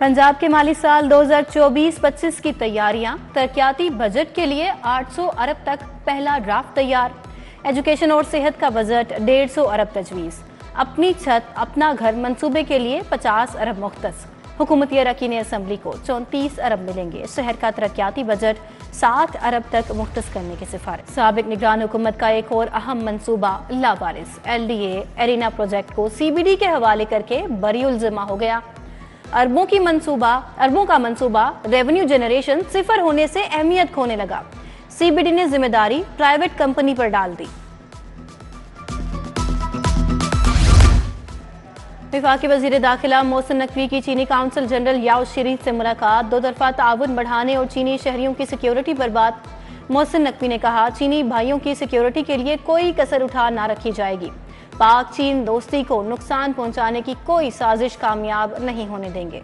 पंजाब के माली साल 2024-25 की तैयारियां, तरक्याती बजट के लिए 800 अरब तक पहला ड्राफ्ट तैयार। एजुकेशन और सेहत का बजट 150 अरब तजवीज़। अपनी छत अपना घर मंसूबे के लिए 50 अरब मुख्तस। हुकूमती अरकान असम्बली को 34 अरब मिलेंगे। शहर का तरक्याती बजट 60 अरब तक मुख्तस करने की सिफारिश। साबिक निगरान हुकूमत का एक और अहम मंसूबा लावारिस LDA एरिना प्रोजेक्ट को CBD के हवाले करके बरीउल ज़िम्मा हो गया। अरबों का मंसूबा रेवेन्यू जनरेशन सिफर होने से अहमियत खोने लगा। CBD ने जिम्मेदारी प्राइवेट कंपनी पर डाल दी। वफाकी वजीर दाखिला मोहसिन नकवी की चीनी काउंसिल जनरल याओ शरीफ से मुलाकात। दो तरफा ताउन बढ़ाने और चीनी शहरियों की सिक्योरिटी पर बात। मोहसिन नकवी ने कहा, चीनी भाइयों की सिक्योरिटी के लिए कोई कसर उठा ना रखी जाएगी। पाक चीन दोस्ती को नुकसान पहुंचाने की कोई साजिश कामयाब नहीं होने देंगे।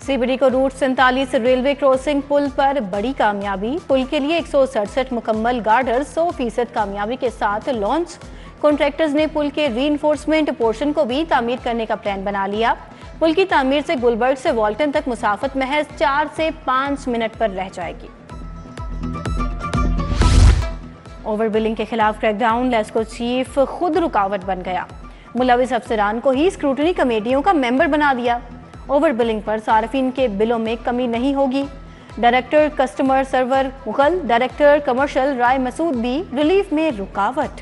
CBD को रूट 47 रेलवे क्रॉसिंग पुल पर बड़ी कामयाबी। पुल के लिए 167 मुकम्मल गार्डर 100% कामयाबी के साथ लॉन्च। कॉन्ट्रैक्टर्स ने पुल के रीइंफोर्समेंट पोर्शन को भी तामीर करने का प्लान बना लिया। पुल की तामीर से गुलबर्ग से वॉल्टन तक मुसाफत महज 4 से 5 मिनट पर रह जाएगी। ओवर बिलिंग के खिलाफ क्रैकडाउन, लेस्को चीफ खुद रुकावट बन गया। मुलविस अफसरान को ही स्क्रूटनी कमेटियों का मेंबर बना दिया। ओवर बिलिंग पर सार्फिन के बिलों में कमी नहीं होगी। Director customer Sarwar Mughal, director commercial Rai Masood भी रिलीफ में रुकावट।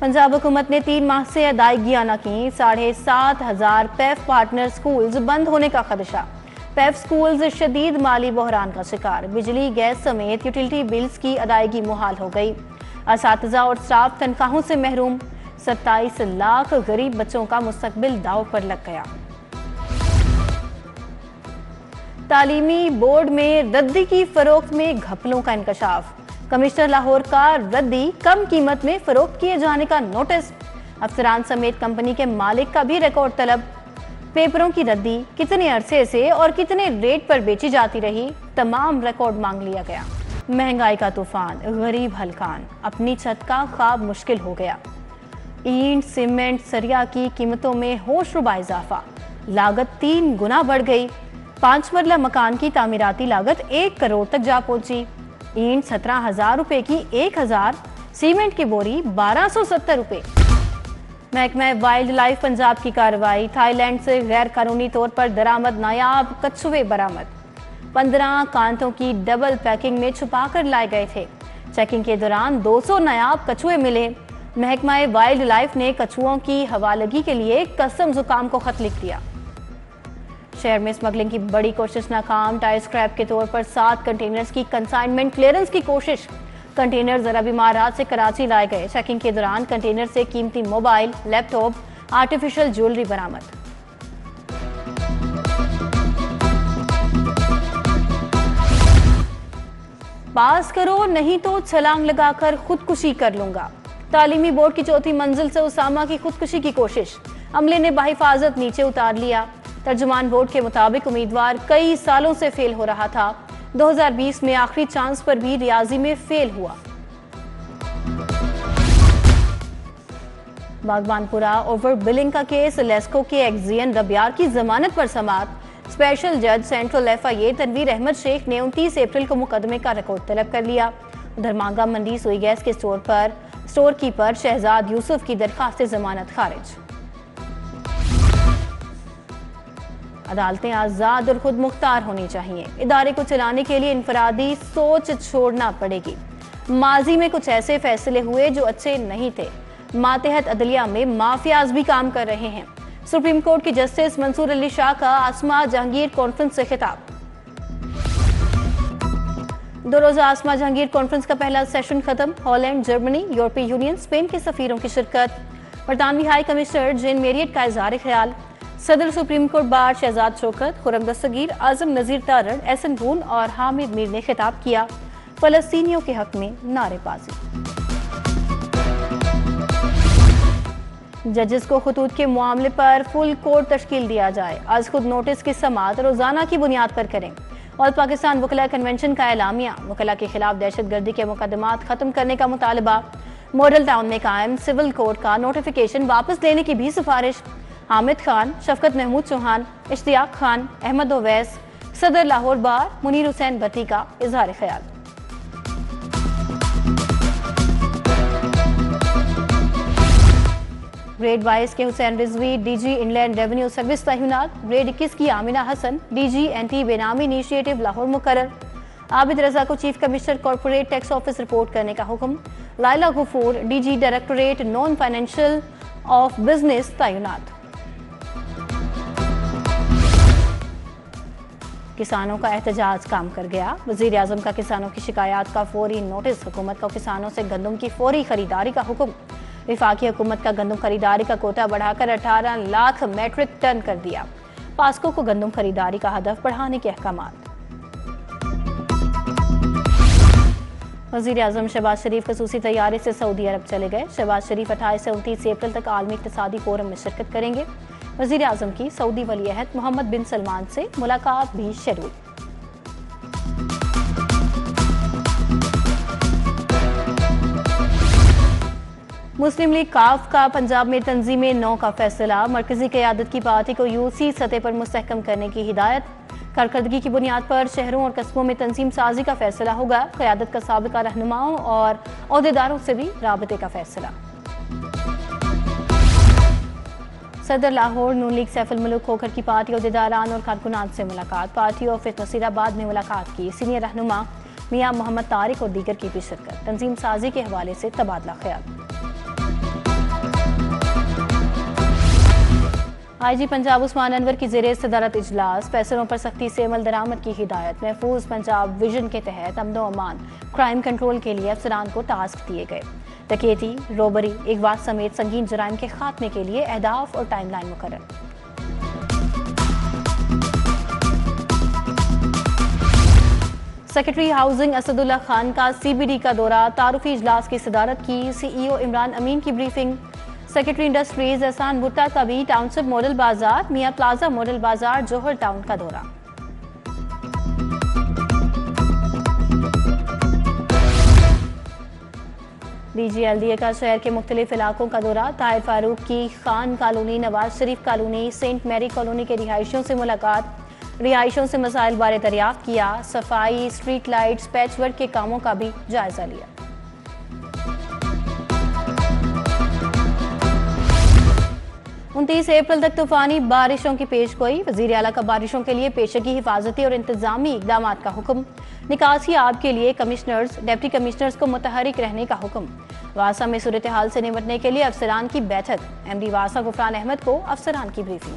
पंजाब हुकूमत ने 3 माह से अदायगियां न की। 7,500 पैफ पार्टनर स्कूल्स बंद होने का खदशा। पैफ स्कूल्स शदीद माली बहरान का शिकार। बिजली गैस समेत यूटिलिटी बिल्स की अदायगी मुहाल हो गई। असातिज़ा और स्टाफ तनख्वाहों से महरूम। 27 लाख गरीब बच्चों का मुस्तकबिल दांव पर लग गया। तालीमी बोर्ड में रद्दी की फरोख्त में घपलों का इंकशाफ। कमिश्नर लाहौर का रद्दी कम कीमत में फरोख्त किए जाने का नोटिस। अफसरान समेत कंपनी के मालिक का भी रिकॉर्ड तलब। पेपरों की रद्दी कितने अरसे से और कितने रेट पर बेची जाती रही, तमाम रिकॉर्ड मांग लिया गया। महंगाई का तूफान, गरीब हलकान, अपनी छत का ख्वाब मुश्किल हो गया। ईंट, सीमेंट, सरिया की कीमतों में होशरुबा इजाफा। लागत 3 गुना बढ़ गई। 5 मंजिला मकान की तामीराती लागत 1 करोड़ तक जा पहुंची। ईंट 17,000 रुपए की 1,000, सीमेंट की बोरी 1,270 रुपए। महकमा वाइल्ड लाइफ पंजाब की कार्रवाई। थाईलैंड से गैर कानूनी तौर पर दरामद नायाब कछुए बरामद। 15 कांटों की डबल पैकिंग में छुपा कर लाए गए थे। चेकिंग के दौरान 200 नायाब कछुए मिले। महकमा वाइल्ड लाइफ ने कछुओं की हवालगी के लिए कसम जुकाम को खत लिख दिया। शहर में स्मगलिंग की बड़ी कोशिश नाकाम। टायर स्क्रैप के तौर पर 7 कंटेनर्स की कंसाइनमेंट क्लियरेंस की कोशिश। कंटेनर अरब इमारात से कराची लाए गए। चेकिंग के दौरान कंटेनर से कीमती मोबाइल, लैपटॉप, आर्टिफिशियल ज्वेलरी बरामद। पास करो नहीं तो छलांग लगाकर खुदकुशी कर लूंगा। तालीमी बोर्ड की 4थी मंजिल से उसामा की खुदकुशी की कोशिश। अमले ने बाहिफाजत नीचे उतार लिया। तर्जुमान बोर्ड के मुताबिक उम्मीदवार कई सालों से फेल हो रहा था। 2020 में आखिरी चांस पर भी रियाजी में फेल हुआ। बागबानपुरा ओवर बिलिंग का केस, लेस्को के एक्जियन रबियार की जमानत पर समाअत। स्पेशल जज सेंट्रल FIA तनवीर अहमद शेख ने 29 अप्रैल को मुकदमे का रिकॉर्ड तलब कर लिया। उधर मांगा मंडी सुई गैस के स्टोर कीपर शहजाद यूसुफ की दरखास्त जमानत खारिज। अदालतें आजाद और खुद मुख्तार होनी चाहिए। इदारे को चलाने के लिए इंफरादी सोच छोड़ना पड़ेगी। माजी में कुछ ऐसे फैसले हुए जो अच्छे नहीं थे। मातहत अदलिया में माफियाज भी काम कर रहे हैं। सुप्रीम कोर्ट की जस्टिस मंसूर अली शाह का आसमा जहांगीर कॉन्फ्रेंस से खिताब। 2 रोजा आसमा जहांगीर कॉन्फ्रेंस का पहला सेशन खत्म। हॉलैंड, जर्मनी, यूरोपीय यूनियन, स्पेन के सफीरों की शिरकत। बरतानवी हाई कमिश्नर जेन मेरियट का इजहार ख्याल। सदर supreme court bar Shahzad Shaukat, Khurram दस्तगीर, आजम नजीर तारड़, एहसन गून और हामिद मीर ने खिताब किया। फलस्तीनियों के हक में नारेबाजी। जजेस को खतूत के मामले पर फुल कोर्ट तश्कील दिया जाए। आज खुद नोटिस की समाअत रोजाना की बुनियाद पर करें। ऑल पाकिस्तान वकला कन्वेंशन का एलामिया, वकला के खिलाफ दहशतगर्दी के मुकदमात खत्म करने का मुतालबा, मॉडल टाउन में कायम सिविल कोर्ट का नोटिफिकेशन वापस लेने की भी सिफारिश। हामिद खान, शफकत महमूद चौहान, इश्तियाक खान, अहमद ओवैस, सदर लाहौर बार मुनीर हुसैन भट्टी का इजहार ख्याल। ग्रेड 22 के Hussain Rizvi DG inland revenue service तैनात। ग्रेड 21 की Amina Hasan DG anti benami initiative Lahore मुकर्रर। आबिद रजा को chief commissioner corporate tax office report करने का हुक्म। Laila Ghafoor DG directorate non financial of business तैनात। किसानों का एहतजाज काम कर गया। वजीर आजम का किसानों की शिकायत का फौरी नोटिस। हुकूमत को किसानों से गंदम की फौरी खरीदारी का हुक्म। विफाकी हुकूमत का गंदम खरीदारी का कोटा बढ़ाकर 18 लाख मैट्रिक टन कर दिया। पास्को को गंदम खरीदारी का हदफ बढ़ाने के अहकामात। वजीर आजम शहबाज शरीफ खसूसी तैयारी से सऊदी अरब चले गए। शहबाज शरीफ 28 से 29 अप्रैल तक आलमी इक्तिसादी फोरम में शिरकत करेंगे। वजीर आजम की सऊदी वली अहद मोहम्मद बिन सलमान से मुलाकात भी शेड्यूल। मुस्लिम लीग काफ का पंजाब में तंजीमें 9 का फैसला। मरकजी क़यादत की पार्टी को यूसी सतह पर मुस्तहकम करने की हिदायत। कारकर्दगी की बुनियाद पर शहरों और कस्बों में तंजीम साजी का फैसला होगा। क़यादत का साबिका रहनुमाओं और ओहदेदारों से भी राबते का फैसला। सदर लाहौर नून लीग सैफुल मुल्क खोखर की पार्टी ओहदेदारान और कारकुनान से मुलाकात। पार्टी ऑफिस नसीराबाद में मुलाकात की। सीनियर रहनुमा मियां मोहम्मद तारिक और दीगर की भी शिरकत। तंजीम साजी के हवाले से तबादला ख्याल। आईजी पंजाब उस्मान अनवर की ज़ेरे सदारत इजलास। फैसलों पर सख्ती से अमल दरामद की हिदायत। महफूज पंजाब विजन के तहत अमन अमान क्राइम कंट्रोल के लिए अफसरान को टास्क दिए गए। डकैती, रोबरी, अगवा समेत संगीन जराइम के खात्मे के लिए अहदाफ और टाइमलाइन मुकर्रर। सेक्रेटरी हाउसिंग असदुल्ला खान का CBD का दौरा। तारुफी इजलास की सदारत की। CEO इमरान अमीन की ब्रीफिंग। सेक्रेटरी इंडस्ट्रीज एहसान भुट्टा का भी टाउनशिप मॉडल बाजार, मियां प्लाजा मॉडल बाजार, जोहर टाउन का दौरा। DGLDA का शहर के मुख्तलिफ इलाकों का दौरा। ताहिर फारूक की Khan colony, Nawaz Sharif colony, Saint Mary colony के रिहायशियों से मुलाकात। रिहायशियों से मसाइल बारे दरियाफ्त किया। सफाई, स्ट्रीट लाइट्स, पैच वर्क के कामों का भी जायजा लिया। 29 अप्रैल तक तूफानी बारिशों की पेशगोई। वजीर आला का बारिशों के लिए पेशगी, हिफाजती और इंतजामी इकदाम का हुक्म। निकासी आब के लिए कमिश्नर्स, डिप्टी कमिश्नर्स को मुतहरिक रहने का हुक्म। वासा में सूरत हाल से निपटने के लिए अफसरान की बैठक। MD वासा गुफरान अहमद को अफसरान की briefing.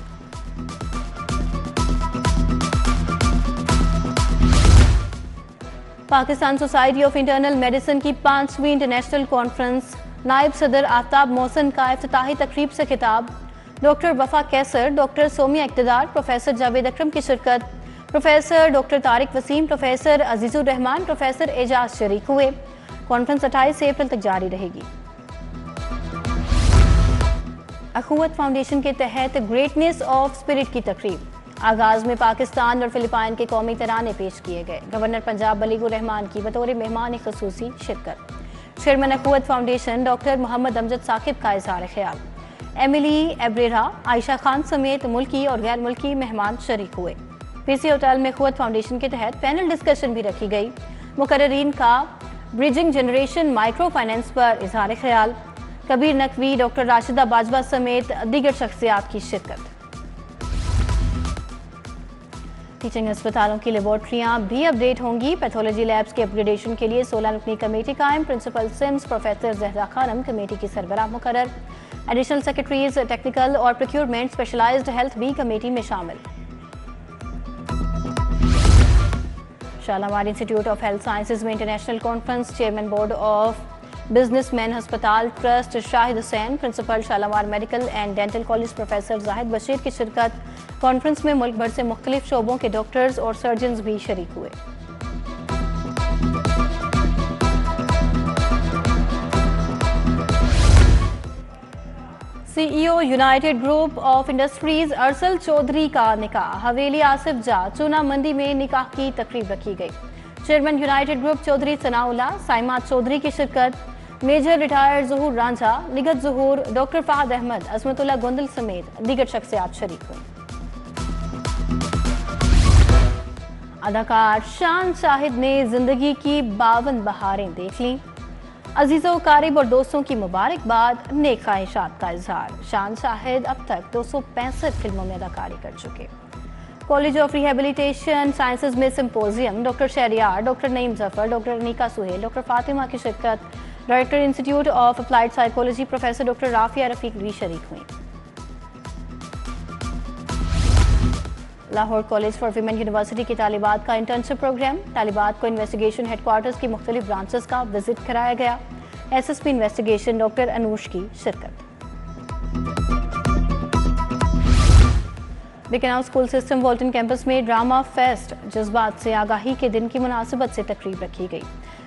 Pakistan society of internal medicine की 5वीं इंटरनेशनल कॉन्फ्रेंस। नायब सदर आफ्ताब मोहसन का इफ्तिताही तकरीब से खिताब। Doctor Wafa Qaiser, doctor Somia Iqtidar, professor Javed Akram की शिरकत। Professor doctor Tariq Waseem, professor Azizur Rehman, professor Ejaz शरीक हुए। कॉन्फ्रेंस 28 अप्रैल तक जारी रहेगी। अखुवत फाउंडेशन के तहत ग्रेटनेस ऑफ स्पिरिट की तकरीब। आगाज में पाकिस्तान और फिलिपाइन के कौमी तराने पेश किए गए। गवर्नर पंजाब बलीगुर रहमान की बतौर मेहमान खसूसी शिरकत। Chairman अखुवत foundation doctor Mohammad Amjad Saqib का इज़हार ख्याल। एमिली एब्रेरा, आयशा खान समेत मुल्की और गैर मुल्की मेहमान शरीक हुए। PC होटल में अखुवत फाउंडेशन के तहत पैनल डिस्कशन भी रखी गई। मुकर्ररीन का ब्रिजिंग जनरेशन माइक्रो फाइनेंस पर इज़हार ख्याल। कबीर नकवी, डॉक्टर राशिदा बाजवा समेत दीगर शख्सियात की शिरकत। टीचिंग अस्पतालों की लेबॉर्ट्रियां भी अपडेट होंगी। पैथोलॉजी लैब्स के अपग्रेडेशन के लिए 16 रुकनी कमेटी कायम। Principal SIMS professor Zahra Khanum committee की सरबराह मुकर्रर। एडिशनल सेक्रेटरीज टेक्निकल और प्रोक्योरमेंट स्पेशलाइज्ड हेल्थ भी कमेटी में शामिल। Shalamar institute of health sciences में international conference. Chairman board of businessman अस्पताल trust Shahid Hussain, principal Shalamar medical and dental college professor Zahid Bashir की शिरकत। कॉन्फ्रेंस में मुल्क भर से मुख्तलिफ शोबों के डॉक्टर्स और सर्जन्स भी शरीक हुए। CEO united group of industries Arsal Chaudhry का निकाह हवेली आसिफ जा चूना मंडी में निकाह की तकरीब रखी गई। Chairman united group Chaudhry Sanaullah Saima Chaudhry की शिरकत, major retired Zahoor Ranjha, Nighat Zahoor, doctor Fahad Ahmed, Azmatullah Gondal समेत दीगर शख्सियात शरीक हुई। अदाकार शान शाहिद ने जिंदगी की 52 बहारें देख लीं। अजीज़ों, कारिब और दोस्तों की मुबारकबाद, नेक ख्वाहिशात का इजहार। शान शाहिद अब तक 265 फिल्मों में अदाकारी कर चुके। कॉलेज ऑफ रिहेबिलिटेशन साइंसेज में symposium, doctor Shehryar, doctor Naeem Zafar, doctor Aneeka Sohail, doctor Fatima की शिरकत, director institute of applied psychology professor doctor Rafia Rafiq भी शरीक हुई। Lahore college for women university की तालिबात का इंटर्नशिप प्रोग्राम, तालिबात को इन्वेस्टिगेशन हेडक्वार्टर्स की मुख्तलिफ ब्रांचेस का विजिट कराया गया। एसएसपी इन्वेस्टिगेशन डॉक्टर अनूश की शिरकत। बिकनाउ स्कूल सिस्टम वॉल्टन कैंपस में ड्रामा फेस्ट जज्बात से आगाही के दिन की मुनासिबत से तकरीब रखी गई।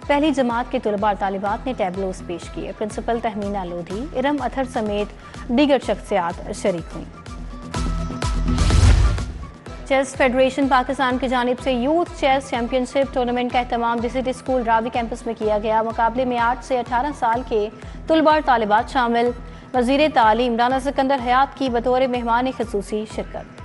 पहली जमात के तलबा और तालिबात ने टैबलोस पेश किए। प्रिंसिपल तहमीना लोधी, इरम अथर समेत दीगर शख्सियात शरीक हुई। चेस फेडरेशन पाकिस्तान की जानिब से यूथ चेस चैंपियनशिप टूर्नामेंट का एहतमाम डीसीटी स्कूल रावी कैंपस में किया गया। मुकाबले में 8 से 18 साल के तलबा और तालिबात शामिल। वजीर तालीम राना सिकंदर हयात की बतौर मेहमान ख़ुसूसी शिरकत।